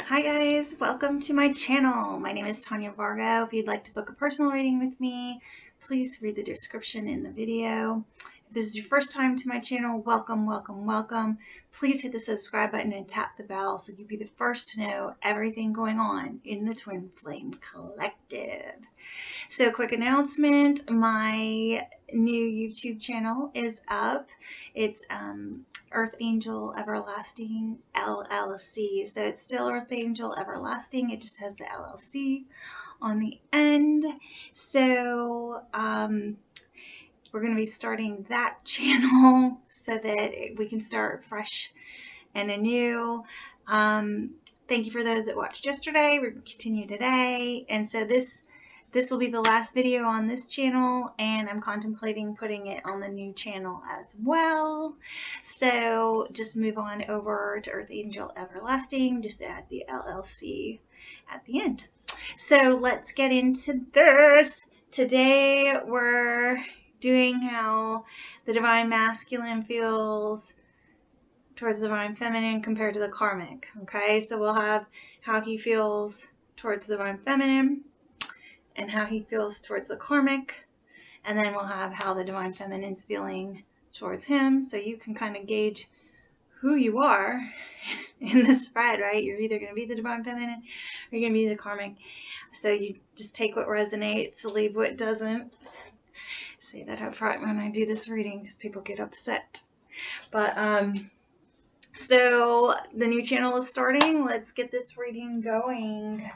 Hi guys, welcome to my channel. My name is Tanja Vargo. If you'd like to book a personal reading with me, please read the description in the video. If this is your first time to my channel, welcome, welcome, welcome. Please hit the subscribe button and tap the bell so you'll be the first to know everything going on in the Twin Flame Collective. So quick announcement, my new YouTube channel is up. It's Earth Angel Everlasting LLC. So it's still Earth Angel Everlasting. It just has the LLC on the end. So we're going to be starting that channel so that we can start fresh and anew. Thank you for those that watched yesterday. We're going to continue today. And so this will be the last video on this channel, and I'm contemplating putting it on the new channel as well. So just move on over to Earth Angel Everlasting, just add the LLC at the end. So let's get into this. Today we're doing how the Divine Masculine feels towards the Divine Feminine compared to the Karmic. Okay, so we'll have how he feels towards the Divine Feminine and how he feels towards the Karmic, and then we'll have how the Divine Feminine's feeling towards him, so you can kind of gauge who you are in the spread, right? You're either going to be the Divine Feminine or you're going to be the Karmic, so you just take what resonates, leave what doesn't. Say that up front when I do this reading because people get upset. But so the new channel is starting. Let's get this reading going.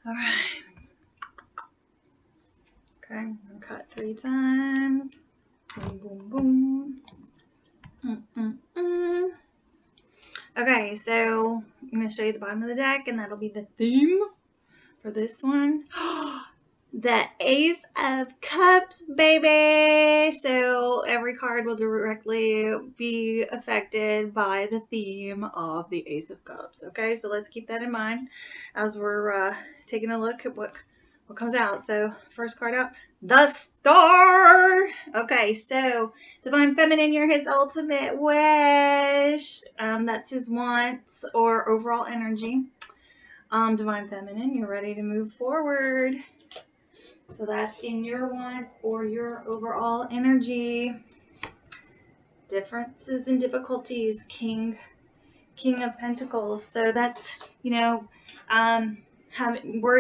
All right. Okay, I'm gonna cut 3 times. Boom, boom, boom. Okay, so I'm going to show you the bottom of the deck, and that'll be the theme for this one. The Ace of Cups, baby! So every card will directly be affected by the theme of the Ace of Cups. Okay, so let's keep that in mind as we're taking a look at what comes out. So first card out, the Star. Okay, so Divine Feminine, you're his ultimate wish. That's his wants or overall energy. Divine Feminine, you're ready to move forward. So that's in your wants or your overall energy. Differences and difficulties, King of Pentacles. So that's, you know,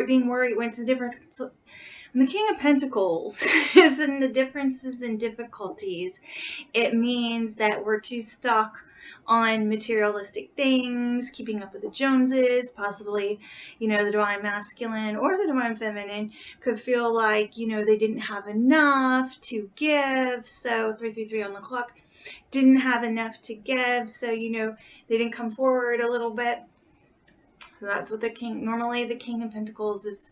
being worried when it's a different. So when the King of Pentacles is in the differences and difficulties, it means that we're too stuck on materialistic things, keeping up with the Joneses, possibly, you know, the Divine Masculine or the Divine Feminine could feel like, you know, they didn't have enough to give. So 333 on the clock, didn't have enough to give. So, you know, they didn't come forward a little bit. So that's what the King, normally the King of Pentacles is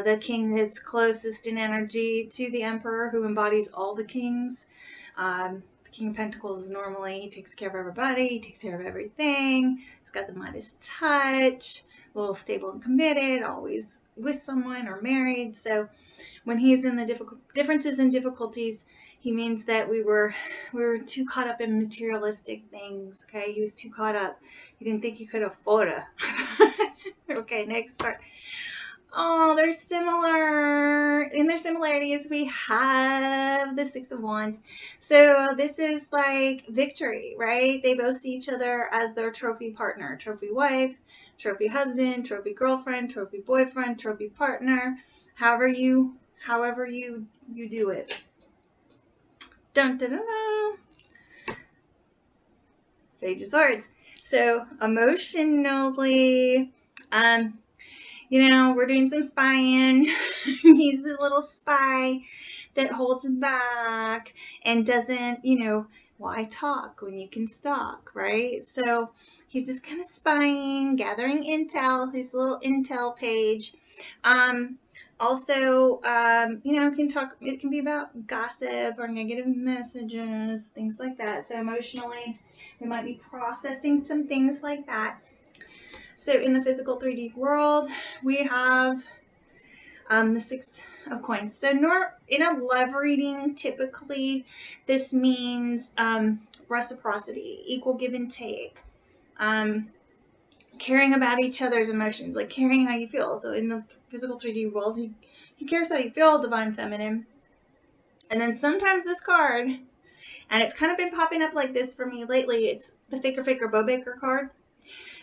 the king that's closest in energy to the Emperor, who embodies all the kings. The King of Pentacles is normally, he takes care of everybody, he takes care of everything. He's got the Midas touch, a little stable and committed, always with someone or married. So when he's in the differences and difficulties, he means that we were too caught up in materialistic things. Okay, he was too caught up. He didn't think he could afford it. Okay, next card. Oh, they're similar. In their similarities, we have the Six of Wands. So this is like victory, right? They both see each other as their trophy partner, trophy wife, trophy husband, trophy girlfriend, trophy boyfriend, trophy partner, however you do it. Dun, dun, dun, dun. Page of Swords. So emotionally, you know, we're doing some spying. He's the little spy that holds back and doesn't, you know, why talk when you can stalk, right? So he's just kind of spying, gathering intel, his little intel page. Also, you know, it can be about gossip or negative messages, things like that. So emotionally, we might be processing some things like that. So in the physical 3D world, we have the 6 of coins. So in a love reading, typically this means reciprocity, equal give and take, caring about each other's emotions, like caring how you feel. So in the physical 3D world, he cares how you feel, divine feminine. And then sometimes this card, and it's kind of been popping up like this for me lately, it's the Faker Bo Baker card.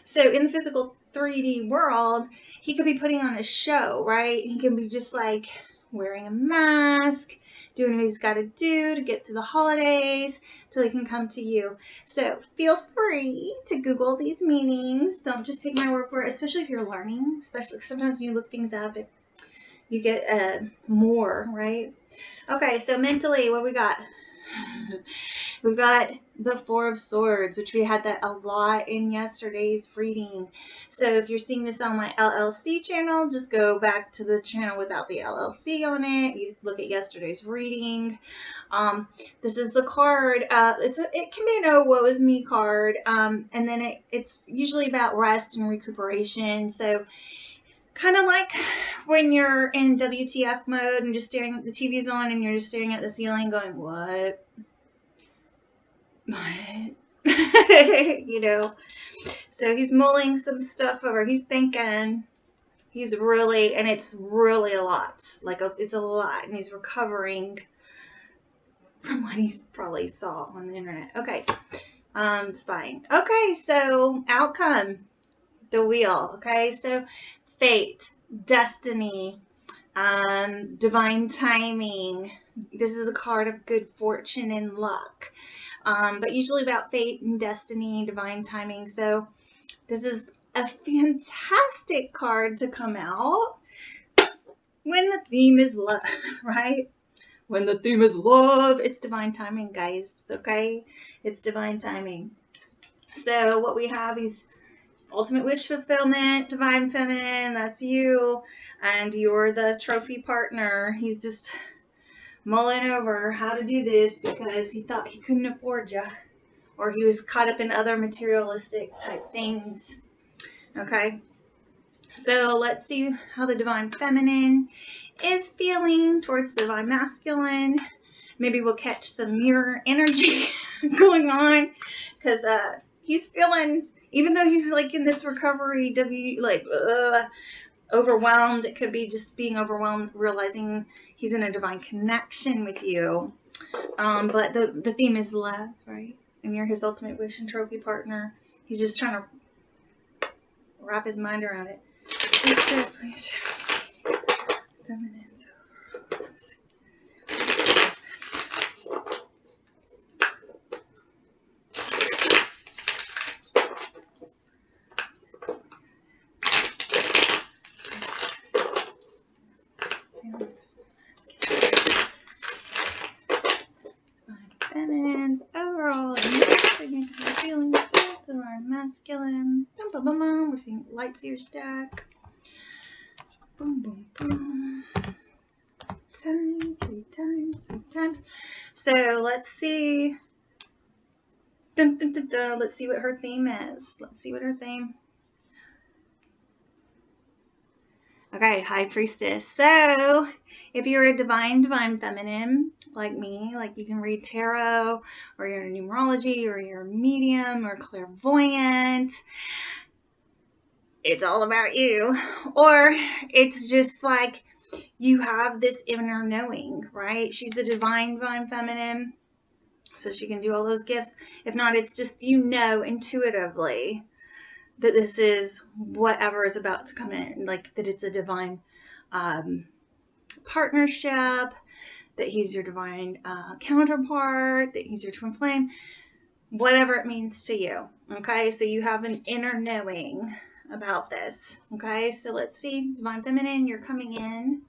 So in the physical 3D world, he could be putting on a show, right? He can be just like wearing a mask, doing what he's got to do to get through the holidays till he can come to you. So feel free to Google these meanings. Don't just take my word for it, especially if you're learning. Especially sometimes when you look things up, you get more, right? Okay, so mentally, what we got? We've got the Four of Swords, which we had that a lot in yesterday's reading. So if you're seeing this on my LLC channel, just go back to the channel without the LLC on it. You look at yesterday's reading. This is the card. It can be an "Oh, woe is me" card, and then it's usually about rest and recuperation. So kind of like when you're in WTF mode and just staring at the TV's on and you're just staring at the ceiling going, what? You know, so he's mulling some stuff over. He's thinking. He's really, and it's really a lot. Like, it's a lot, and he's recovering from what he probably saw on the internet. Okay, spying. Okay, so outcome, the wheel. Okay, so fate, destiny, divine timing. This is a card of good fortune and luck, but usually about fate and destiny, divine timing. So this is a fantastic card to come out when the theme is love, right? When the theme is love, it's divine timing, guys. Okay, it's divine timing. So what we have is ultimate wish fulfillment, divine feminine, that's you, and you're the trophy partner. He's just mulling over how to do this because he thought he couldn't afford you, or he was caught up in other materialistic type things. Okay, so let's see how the divine feminine is feeling towards the divine masculine. Maybe we'll catch some mirror energy going on because he's feeling, even though he's like in this recovery, overwhelmed. It could be just being overwhelmed, realizing he's in a divine connection with you. But the theme is love, right? And you're his ultimate wish and trophy partner. He's just trying to wrap his mind around it. Please. Feminine's overall. Feminine's overall feelings, and our masculine. Boom, boom, boom, boom. We're seeing lights here stack. Boom, boom, boom. Three times. So let's see. Dun, dun, dun, dun. Let's see what her theme is. Okay, High Priestess. So if you're a divine feminine like me, like you can read tarot, or you're in numerology, or you're a medium or clairvoyant, it's all about you. Or it's just like you have this inner knowing, right? She's the divine feminine, so she can do all those gifts. If not, it's just, you know, intuitively that this is whatever is about to come in, like that it's a divine partnership, that he's your divine counterpart, that he's your twin flame, whatever it means to you. Okay, so you have an inner knowing about this. Okay, so let's see, divine feminine, you're coming in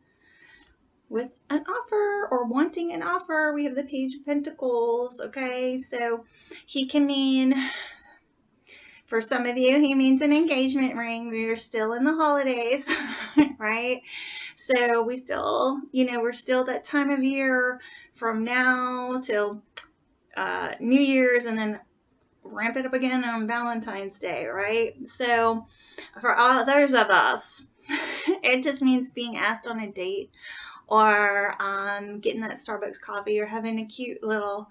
with an offer or wanting an offer. We have the Page of Pentacles. Okay, so he can mean, for some of you, he means an engagement ring. We are still in the holidays, right? So we still, we're still that time of year from now till New Year's, and then ramp it up again on Valentine's Day, right? So for others of us, it just means being asked on a date, or getting that Starbucks coffee, or having a cute little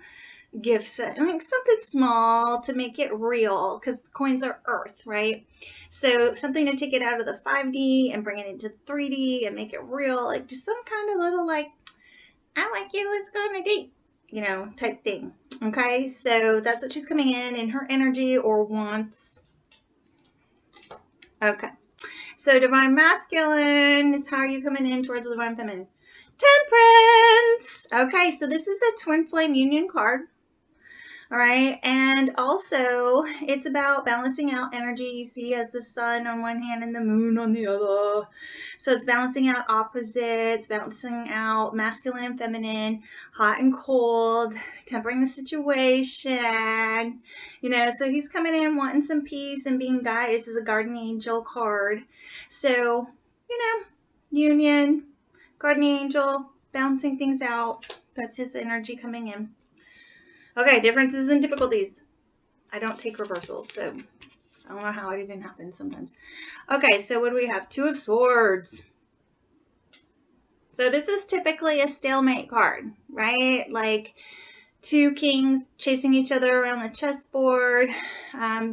gift set, like something small to make it real, because coins are earth, right? So something to take it out of the 5D and bring it into 3D and make it real, like just some kind of little, like, I like you, let's go on a date, type thing. Okay, so that's what she's coming in her energy or wants. Okay, so divine masculine is how are you coming in towards the divine feminine? Temperance. Okay, so this is a twin flame union card. All right, and also it's about balancing out energy. You see as the sun on one hand and the moon on the other. So it's balancing out opposites, balancing out masculine and feminine, hot and cold, tempering the situation. So he's coming in wanting some peace and being guided. This is a guardian angel card. So, union, guardian angel, balancing things out. That's his energy coming in. Okay, differences and difficulties. I don't take reversals, so I don't know how it even happens sometimes. Okay, so what do we have? Two of Swords. So this is typically a stalemate card, right? Like two kings chasing each other around the chessboard,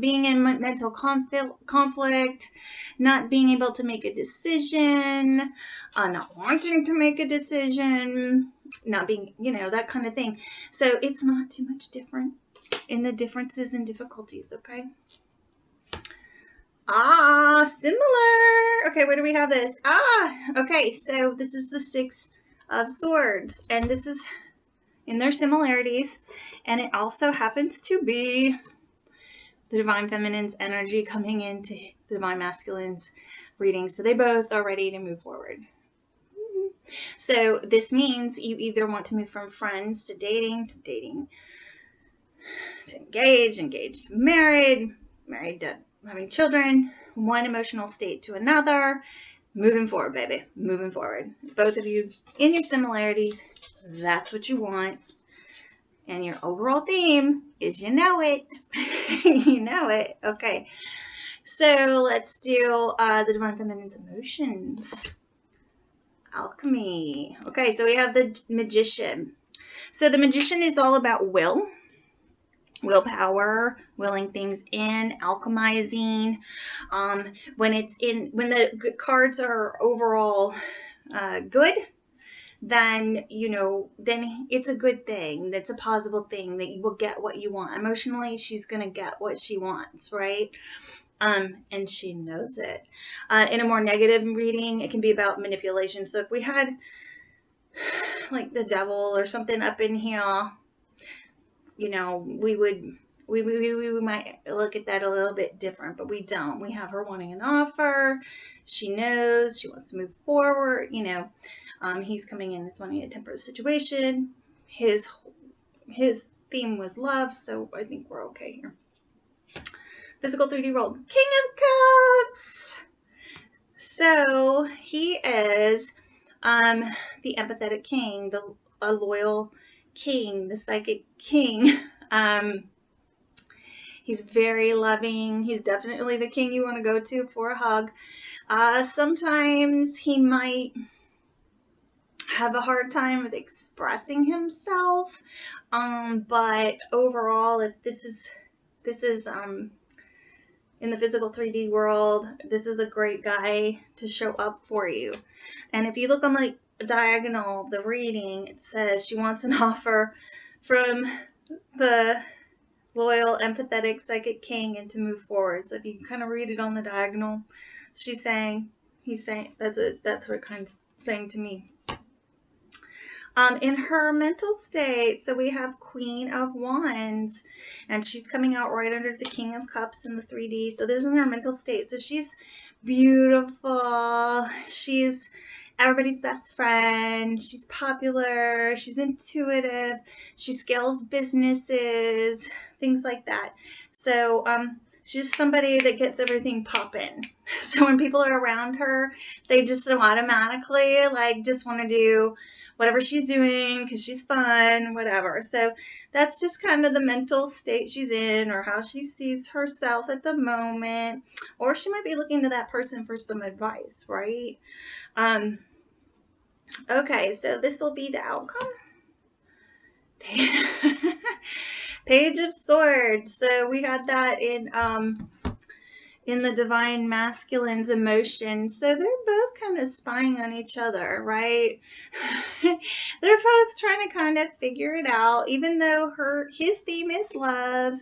being in mental conflict, not being able to make a decision, not wanting to make a decision, not being, that kind of thing. So it's not too much different in the differences and difficulties, okay? Similar. Okay, where do we have this? Okay, so this is the Six of Swords, and this is in their similarities, and it also happens to be the divine feminine's energy coming into the divine masculine's reading, so they both are ready to move forward. So this means you either want to move from friends to dating to engaged to married to having children, one emotional state to another, moving forward, baby, moving forward. Both of you in your similarities, that's what you want. And your overall theme is you know it. You know it. Okay. So let's do the divine feminine's emotions. Alchemy. Okay, so we have the magician. So the magician is all about willpower, willing things in, alchemizing. When the cards are overall good, then it's a good thing. That's a positive thing, that you will get what you want. Emotionally, she's gonna get what she wants, right? And she knows it. In a more negative reading, it can be about manipulation. So if we had like the devil or something up in here, we might look at that a little bit different, but we don't. We have her wanting an offer. She knows she wants to move forward. He's coming in as wanting a temporary situation. His theme was love, so I think we're okay here. Physical 3D roll. King of Cups. So he is the empathetic king, a loyal king, the psychic king. He's very loving. He's definitely the king you want to go to for a hug. Sometimes he might have a hard time with expressing himself. But overall, if this is in the physical 3D world, this is a great guy to show up for you. And if you look on the diagonal of the reading, it says she wants an offer from the loyal, empathetic, psychic king and to move forward. So if you kind of read it on the diagonal, he's saying, that's what kind of saying to me. In her mental state, so we have Queen of Wands, and she's coming out right under the King of Cups in the 3D. So this is in her mental state. So she's beautiful. She's everybody's best friend. She's popular. She's intuitive. She scales businesses, things like that. So She's somebody that gets everything popping. So when people are around her, they just automatically like just want to do whatever she's doing because she's fun, whatever. So that's just kind of the mental state she's in, or how she sees herself at the moment. Or she might be looking to that person for some advice, right? Okay, so this will be the outcome. Page of Swords. So we had that in the Divine Masculine's emotion. So they're both kind of spying on each other, right? They're both trying to kind of figure it out, even though his theme is love.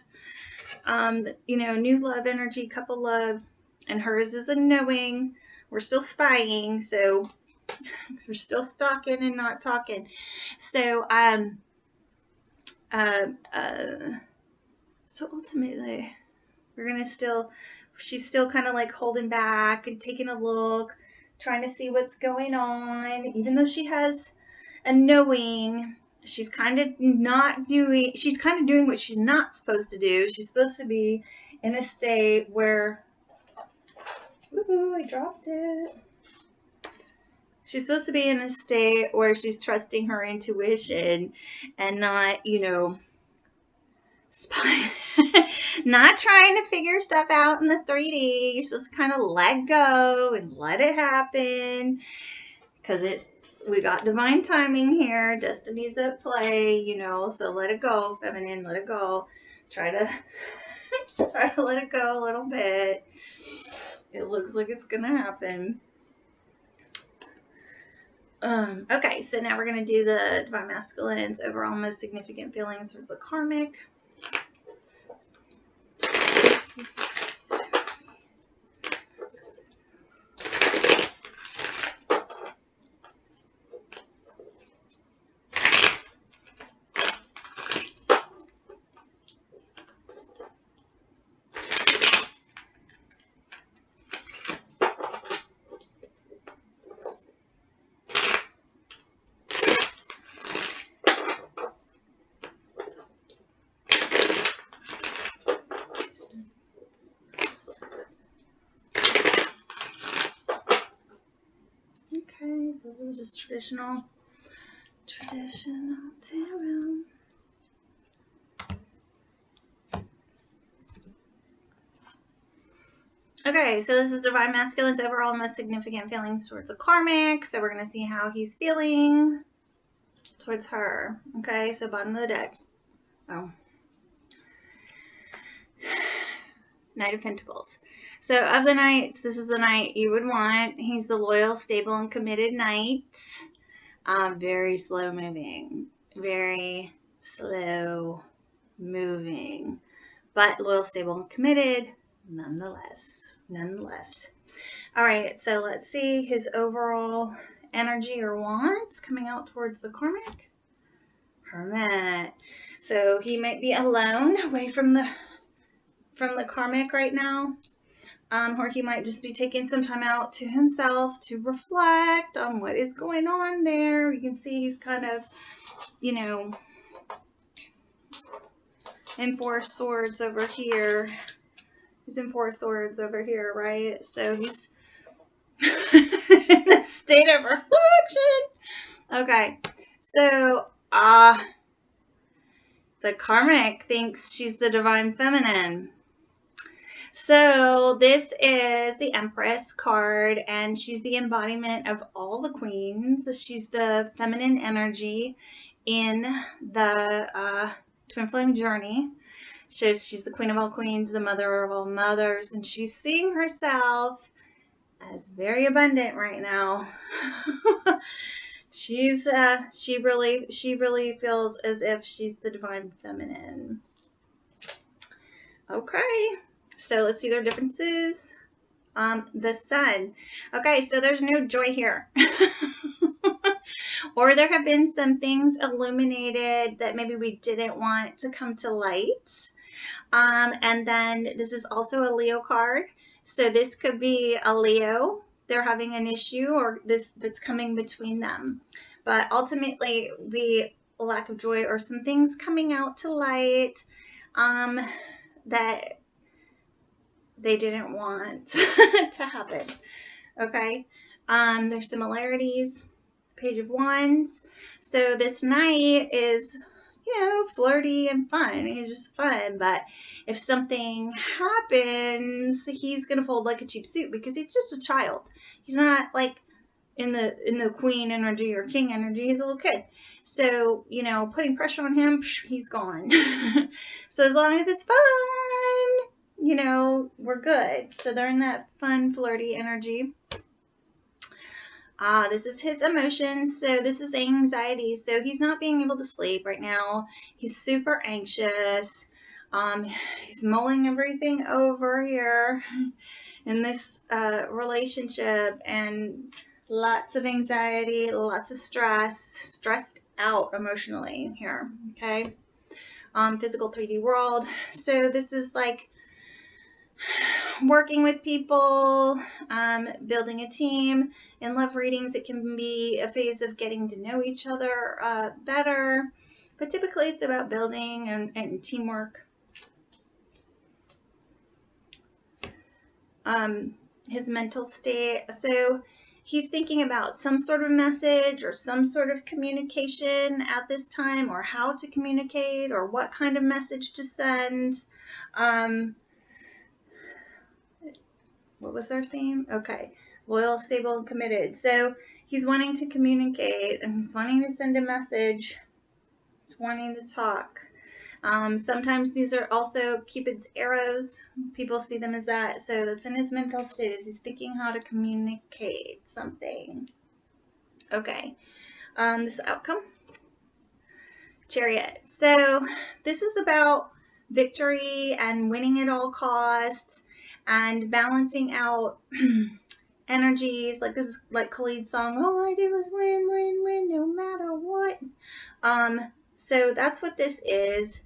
New love energy, couple love, and hers is a knowing. We're still spying, so we're still stalking and not talking. So so ultimately, we're gonna she's still kind of like holding back and taking a look, trying to see what's going on. Even though she has a knowing, she's kind of doing what she's not supposed to do. She's supposed to be in a state where, woohoo, I dropped it. She's supposed to be in a state where she's trusting her intuition and not, not trying to figure stuff out in the 3D. You're supposed to kind of let go and let it happen, because we got divine timing here. Destiny's at play, so let it go, feminine, let it go. Try to let it go a little bit. It looks like it's gonna happen. Okay, so now we're going to do the Divine Masculine's overall most significant feelings towards the Karmic. Okay, so this is just traditional tarot. Okay, so this is Divine Masculine's overall most significant feelings towards the Karmic. So we're going to see how he's feeling towards her. Okay, so bottom of the deck. Oh. Knight of Pentacles. So of the knights, this is the knight you would want. He's the loyal, stable, and committed knight. Very slow moving. Very slow moving. But loyal, stable, and committed nonetheless. All right, so let's see his overall energy or wants coming out towards the Karmic. Hermit. So he might be alone, away from the Karmic right now, or he might just be taking some time out to himself to reflect on what is going on there. You can see he's kind of, in Four Swords over here. He's in Four Swords over here, right? So he's in a state of reflection. Okay, so the Karmic thinks she's the Divine Feminine. So this is the Empress card, and she's the embodiment of all the queens. She's the feminine energy in the Twin Flame journey. So she's the queen of all queens, the mother of all mothers, and she's seeing herself as very abundant right now. she really feels as if she's the Divine Feminine. Okay. So let's see their differences. The Sun. Okay, so there's no joy here. Or there have been some things illuminated that maybe we didn't want to come to light. And then this is also a Leo card. So this could be a Leo. They're having an issue, or that's coming between them. But ultimately, a lack of joy or some things coming out to light that they didn't want to happen. Okay. There's similarities. Page of Wands. So this knight is, you know, flirty and fun. It's just fun. But if something happens, he's gonna fold like a cheap suit because he's just a child. He's not like in the queen energy or king energy. He's a little kid. So, you know, putting pressure on him, he's gone. So as long as it's fun, you know, we're good. So they're in that fun, flirty energy. This is his emotions. So this is anxiety. So he's not being able to sleep right now. He's super anxious. He's mulling everything over here in this relationship, and lots of anxiety, lots of stress, stressed out emotionally here. Okay. Physical 3D world. So this is like working with people, building a team. In love readings, it can be a phase of getting to know each other better, but typically it's about building and teamwork. His mental state. So he's thinking about some sort of message or some sort of communication at this time, or how to communicate, or what kind of message to send. What was their theme? Okay. Loyal, stable, and committed. So he's wanting to communicate, and he's wanting to send a message. He's wanting to talk. Sometimes these are also Cupid's arrows. People see them as that. So that's in his mental state, as he's thinking how to communicate something. Okay. This outcome. Chariot. So this is about victory and winning at all costs and balancing out energies. Like this is like Khalid's song, all I did was win, win, win, no matter what. So that's what this is.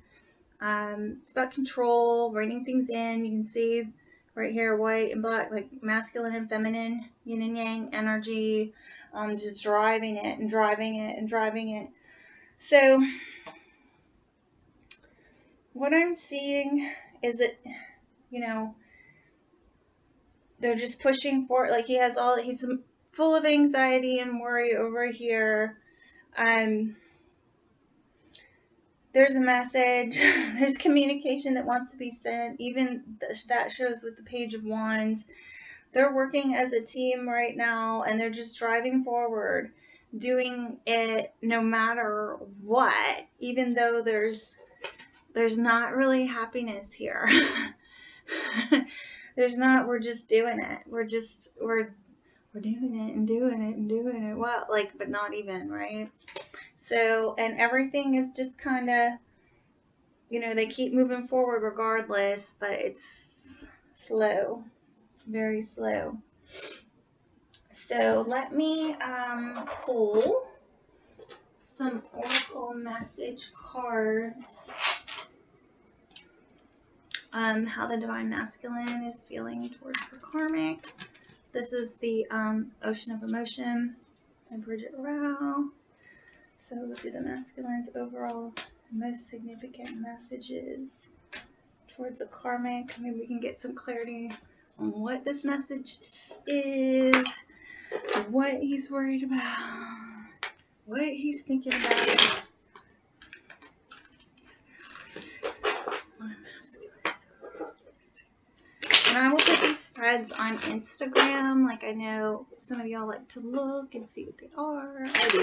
It's about control, reining things in. You can see right here, white and black, like masculine and feminine, yin and yang energy, just driving it and driving it and driving it. So what I'm seeing is that, you know, they're just pushing for it. Like he's full of anxiety and worry over here. There's a message, there's communication that wants to be sent. Even that shows with the Page of Wands. They're working as a team right now, and they're just driving forward, doing it no matter what, even though there's not really happiness here. There's not, we're just doing it. We're doing it and doing it and doing it well, like, but not even, right? So, and everything is just kind of, you know, they keep moving forward regardless, but it's slow, very slow. So let me pull some Oracle message cards. How the Divine Masculine is feeling towards the Karmic. This is the Ocean of Emotion by Bridget Rao. So we'll do the masculine's overall most significant messages towards the Karmic. Maybe we can get some clarity on what this message is, what he's worried about, what he's thinking about. And I will put these spreads on Instagram. Like, I know some of y'all like to look and see what they are. I do.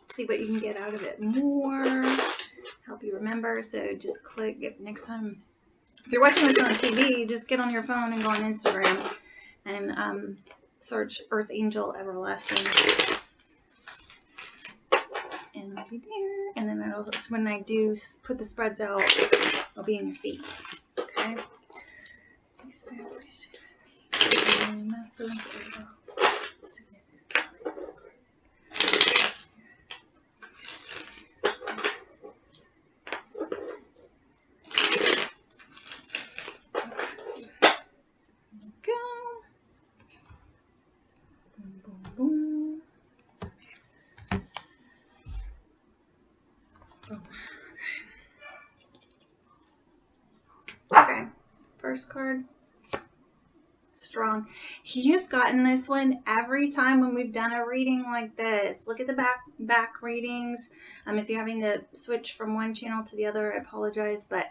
See what you can get out of it more. Help you remember. So just click. Next time, if you're watching this on TV, just get on your phone and go on Instagram and search Earth Angel Everlasting. And I'll be there. And then when I do put the spreads out, I'll be in your feed. Okay? Okay, first card. strong. He has gotten this one every time when we've done a reading like this. Look at the back readings. If you're having to switch from one channel to the other, I apologize, but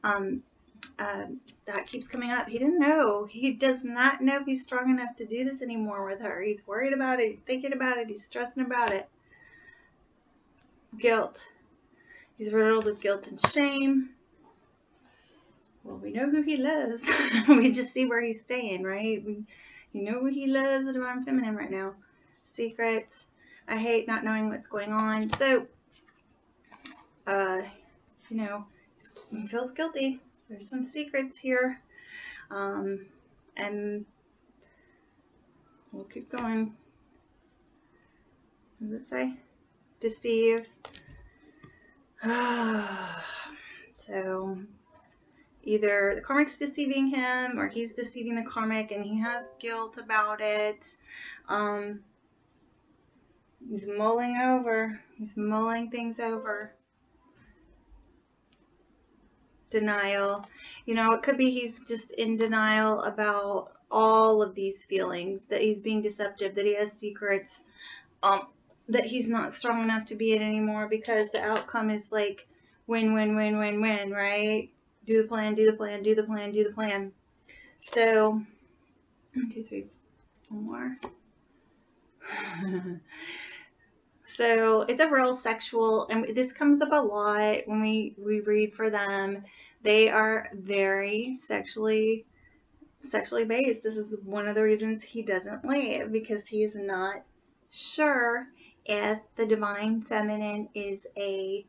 that keeps coming up. He didn't know. He does not know if he's strong enough to do this anymore with her. He's worried about it. He's thinking about it. He's stressing about it. Guilt. He's riddled with guilt and shame. Well, we know who he loves. We just see where he's staying, right? You know who he loves, the Divine Feminine right now. Secrets. I hate not knowing what's going on. So, you know, he feels guilty. There's some secrets here. And we'll keep going. What does it say? Deceive. So either the Karmic's deceiving him or he's deceiving the Karmic and he has guilt about it. He's mulling over. He's mulling things over. Denial. You know, it could be he's just in denial about all of these feelings, that he's being deceptive, that he has secrets, that he's not strong enough to be it anymore because the outcome is like win, win, win, win, win, right? Do the plan, do the plan, do the plan, do the plan. So, 1, 2, 3, 4 more. So it's a real sexual, and this comes up a lot when we read for them. They are very sexually based. This is one of the reasons he doesn't leave, because he is not sure if the Divine Feminine is a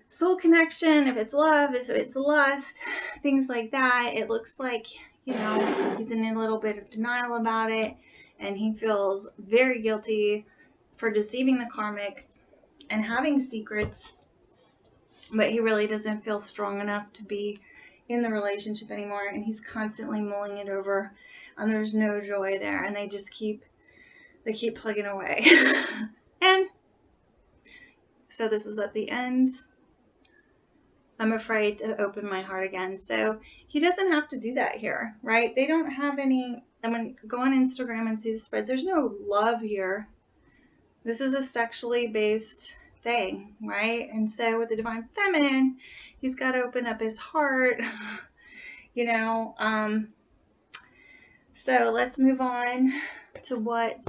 soul connection, if it's love, if it's lust, things like that. It looks like, you know, he's in a little bit of denial about it, and he feels very guilty for deceiving the Karmic and having secrets, but he really doesn't feel strong enough to be in the relationship anymore, and he's constantly mulling it over, and there's no joy there, and they keep plugging away. And so this is at the end. I'm afraid to open my heart again. So he doesn't have to do that here, right? They don't have any, I mean, go on Instagram and see the spread. There's no love here. This is a sexually based thing, right? And so with the Divine Feminine, he's got to open up his heart, you know. So let's move on to what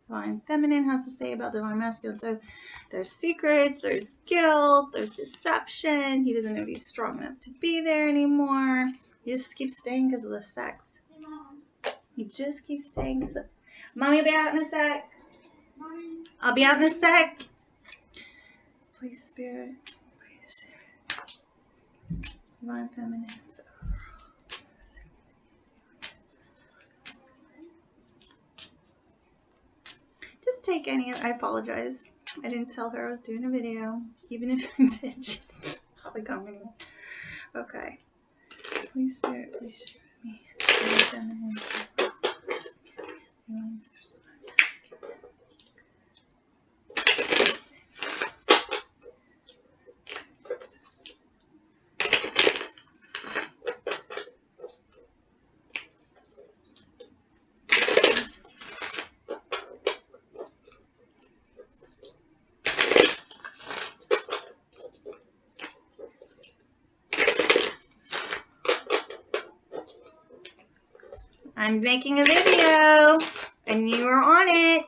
Divine Feminine has to say about Divine Masculine. So there's secrets, there's guilt, there's deception. He doesn't know if he's strong enough to be there anymore. He just keeps staying because of the sex. He just keeps staying because of... Mommy will be out in a sec. I'll be out in a sec. Please, Spirit. Please, Spirit. Divine Feminine. So, just take any. I apologize. I didn't tell her I was doing a video. Even if I did, she'd probably come anyway. Okay. Please, Spirit, please share with me. Divine Feminine. I'm making a video, and you are on it.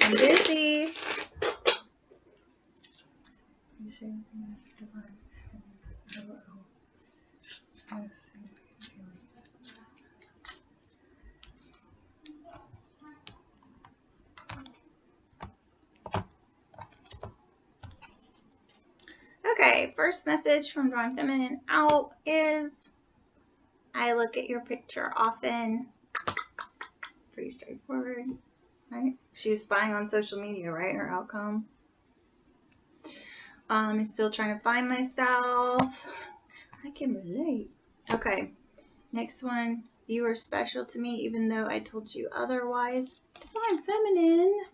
I'm busy. Okay, first message from Divine Feminine out is, I look at your picture often. Pretty straightforward, right? She was spying on social media, right? Her outcome. I'm still trying to find myself. I can relate. Okay, next one. You are special to me even though I told you otherwise. Divine Feminine.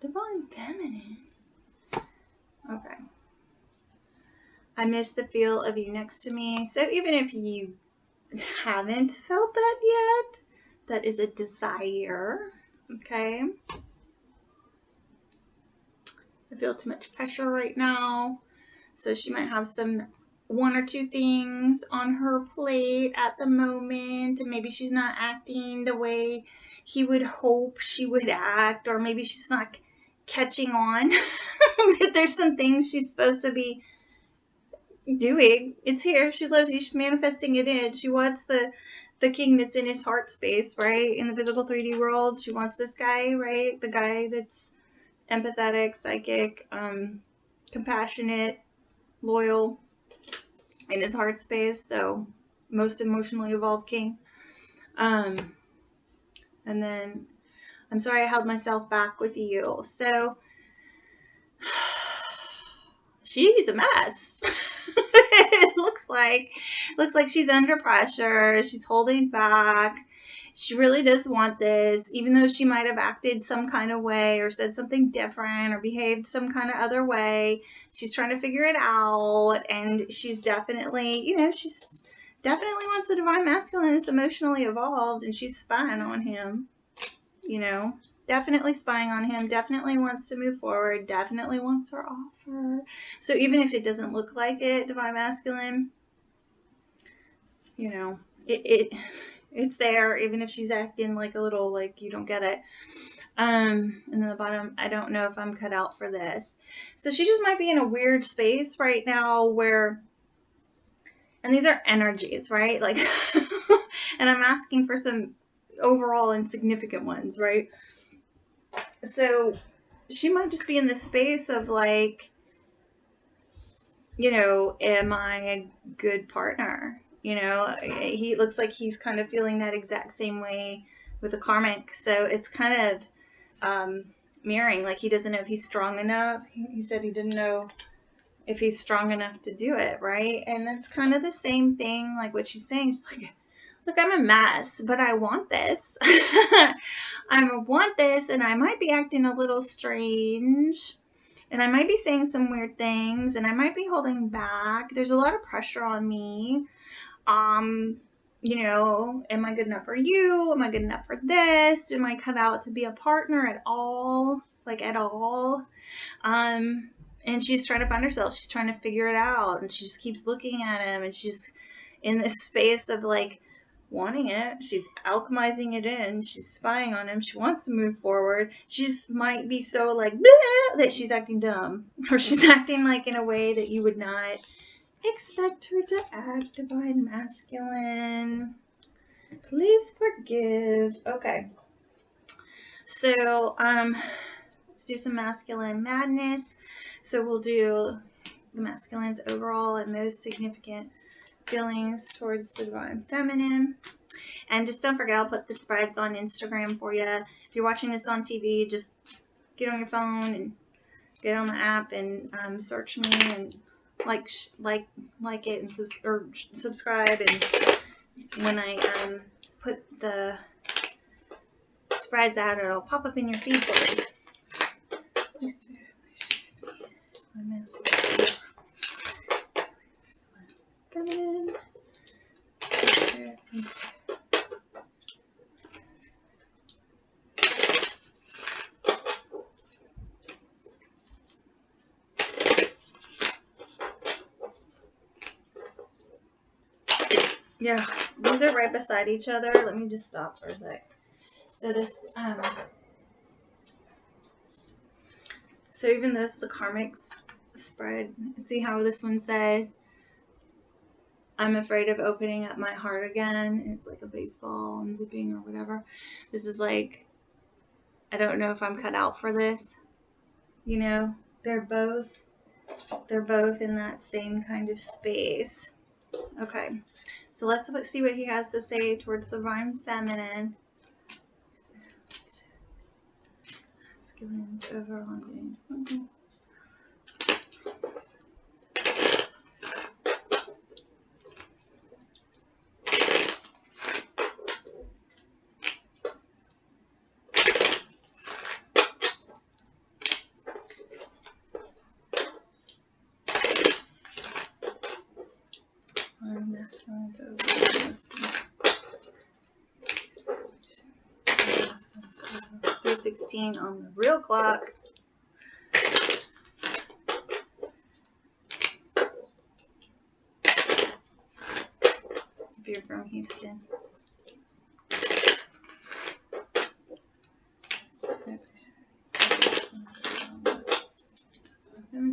Divine Feminine. Okay. I miss the feel of you next to me. So even if you haven't felt that yet, that is a desire. Okay. I feel too much pressure right now. So she might have one or two things on her plate at the moment, and maybe she's not acting the way he would hope she would act, or maybe she's not catching on that there's some things she's supposed to be doing. It's here. She loves you. She's manifesting it in. She wants the king that's in his heart space, right? In the physical 3D world. She wants this guy, right? The guy that's empathetic, psychic, compassionate, loyal, in his heart space. So most emotionally evolved king. And then I'm sorry I held myself back with you. So she's a mess. It looks like she's under pressure. She's holding back. She really does want this, even though she might have acted some kind of way or said something different or behaved some kind of other way. She's trying to figure it out, and she's definitely, she's definitely wants the divine masculine that's emotionally evolved, and she's spying on him, definitely spying on him, definitely wants to move forward, definitely wants her offer. So even if it doesn't look like it, divine masculine, it's there, even if she's acting like a little like you don't get it. And then the bottom, I don't know if I'm cut out for this. So she just might be in a weird space right now where, and these are energies, right? Like, and I'm asking for some overall insignificant ones, right? So she might just be in this space of like, am I a good partner? He looks like he's kind of feeling that exact same way with the karmic. So it's kind of mirroring, like he doesn't know if he's strong enough. He said he didn't know if he's strong enough to do it, right? And it's kind of the same thing, like what she's saying. She's like, look, I'm a mess, but I want this. I want this, and I might be acting a little strange. And I might be saying some weird things, and I might be holding back. There's a lot of pressure on me. Am I good enough for you? Am I good enough for this? Am I cut out to be a partner at all? Like at all? And she's trying to find herself. She's trying to figure it out. And she just keeps looking at him, and she's in this space of like wanting it. She's alchemizing it in. She's spying on him. She wants to move forward. She just might be so like that she's acting dumb, or she's acting like in a way that you would not expect her to act. Divine masculine, please forgive. Okay, so let's do some masculine madness. So we'll do the masculines overall and those significant feelings towards the divine feminine. And just don't forget, I'll put the spreads on Instagram for you. If you're watching this on TV, just get on your phone and get on the app and search me and like it and subscribe. And when I put the spreads out, it'll pop up in your feed for you. Feminine. Yeah, these are right beside each other. Let me just stop for a sec. So this, so even though it's the karmics spread, see how this one said, I'm afraid of opening up my heart again. It's like a baseball unzipping or whatever. This is like, I don't know if I'm cut out for this. They're both in that same kind of space. Okay, so let's see what he has to say towards the divine feminine. Masculines overall. Okay. 3:16 on the real clock. If you're from Houston.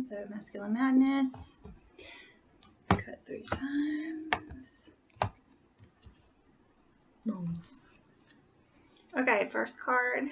So masculine madness. Cut 3 times. Boom. Okay, first card.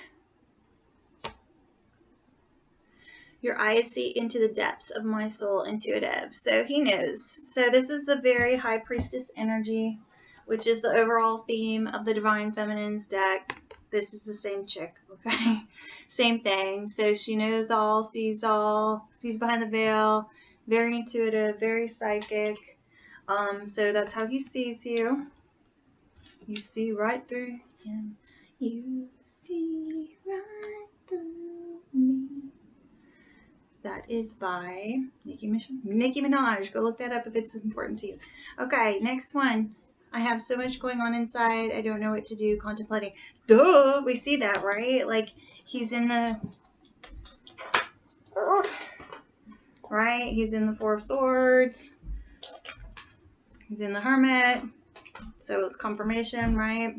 Your eyes see into the depths of my soul, intuitive. So he knows. So this is the very high priestess energy, which is the overall theme of the Divine Feminine's deck. This is the same chick, okay? Same thing. So she knows all, sees behind the veil, very intuitive, very psychic. So that's how he sees you. You see right through him. You see right through me. That is by Nicki Minaj. Go look that up if it's important to you. Okay, next one. I have so much going on inside. I don't know what to do. Contemplating. Duh! We see that, right? Like, he's in the... Right? He's in the Four of Swords. He's in the Hermit. So it's confirmation, right?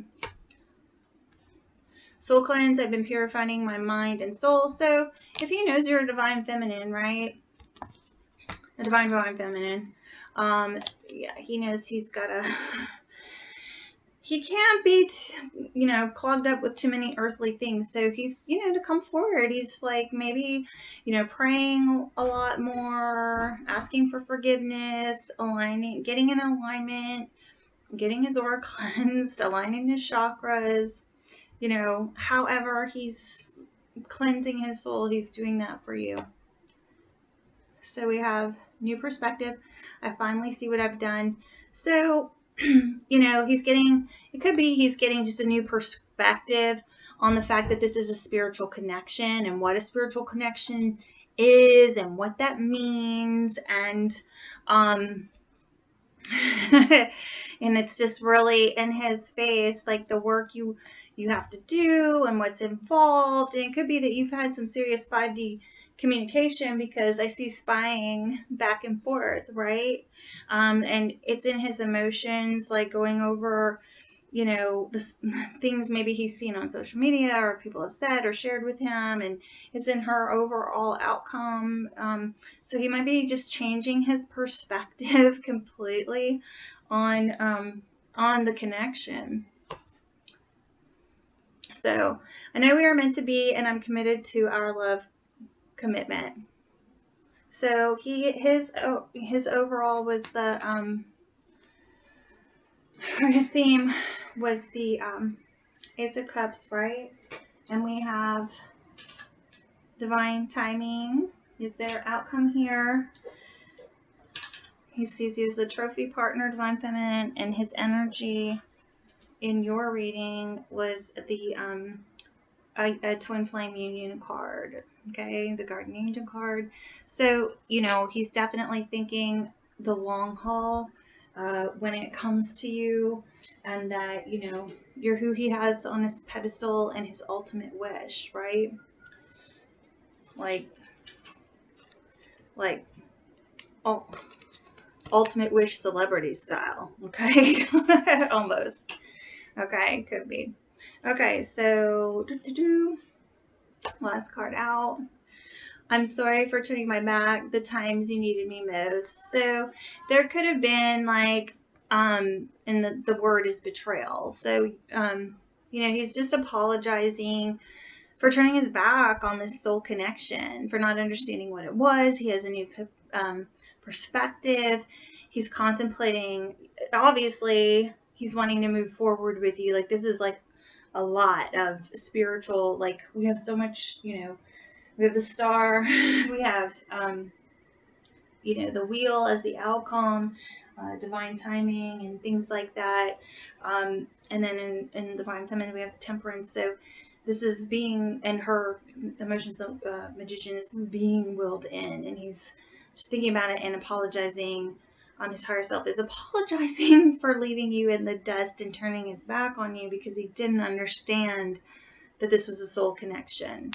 Soul cleanse. I've been purifying my mind and soul. So if he knows you're a divine feminine, right? A divine feminine. Yeah, he knows he's got a... He can't be, clogged up with too many earthly things. So he's, to come forward. He's like maybe, praying a lot more, asking for forgiveness, aligning, getting in alignment, getting his aura cleansed, aligning his chakras. However he's cleansing his soul, he's doing that for you. So we have new perspective. I finally see what I've done. So, he's getting just a new perspective on the fact that this is a spiritual connection and what a spiritual connection is and what that means. And, and it's just really in his face, like the work you have to do and what's involved. And it could be that you've had some serious 5D communication, because I see spying back and forth, right? And it's in his emotions, like going over, the things maybe he's seen on social media or people have said or shared with him, and it's in her overall outcome. So he might be just changing his perspective completely on the connection. So I know we are meant to be, and I'm committed to our love commitment. So his overall was the his theme was the Ace of Cups, right? And we have divine timing is their outcome here. He sees you as the trophy partner, divine feminine, and his energy in your reading was the a twin flame union card, okay, the guardian angel card. So he's definitely thinking the long haul when it comes to you, and that you're who he has on his pedestal and his ultimate wish, right? Like ultimate wish celebrity style, okay? Almost. Okay, could be. Okay, so last card out. I'm sorry for turning my back the times you needed me most. So there could have been like, and the word is betrayal. So, he's just apologizing for turning his back on this soul connection, for not understanding what it was. He has a new perspective. He's contemplating, obviously he's wanting to move forward with you. Like, this is like a lot of spiritual, like we have so much, we have the star, we have, the wheel as the outcome, divine timing and things like that. And then in divine feminine, we have the temperance. So this is being, and her emotions, the magician, this is being willed in, and he's just thinking about it and apologizing. His higher self is apologizing for leaving you in the dust and turning his back on you because he didn't understand that this was a soul connection,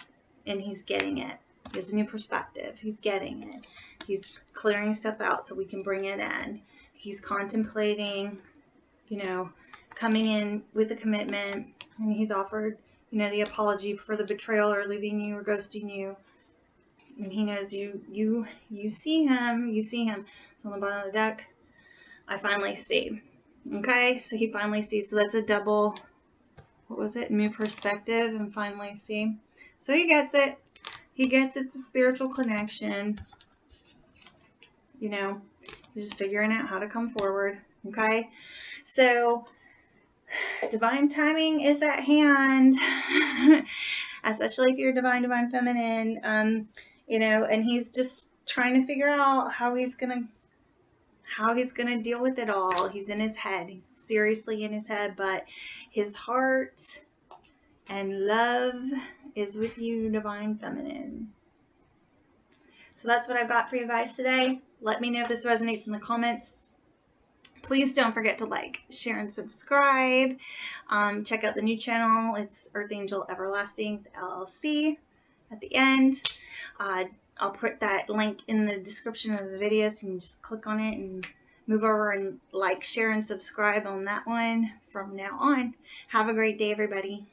and he's getting it. He has a new perspective. He's getting it. He's clearing stuff out so we can bring it in. He's contemplating, you know, coming in with a commitment, and he's offered, you know, the apology for the betrayal or leaving you or ghosting you. And he knows you see him. You see him. It's on the bottom of the deck. I finally see. Okay, so he finally sees. So that's a double, what was it? New perspective and finally see. So he gets it. He gets it's a spiritual connection. You know, he's just figuring out how to come forward. Okay, so divine timing is at hand, especially if you're divine feminine. You know, and he's just trying to figure out how he's gonna deal with it all. He's in his head. He's seriously in his head, but his heart and love is with you, divine feminine. So that's what I've got for you guys today. Let me know if this resonates in the comments. Please don't forget to like, share, and subscribe. Check out the new channel. It's Earth Angel Everlasting, the LLC, at the end. I'll put that link in the description of the video, so you can just click on it and move over and like, share, and subscribe on that one from now on. Have a great day, everybody.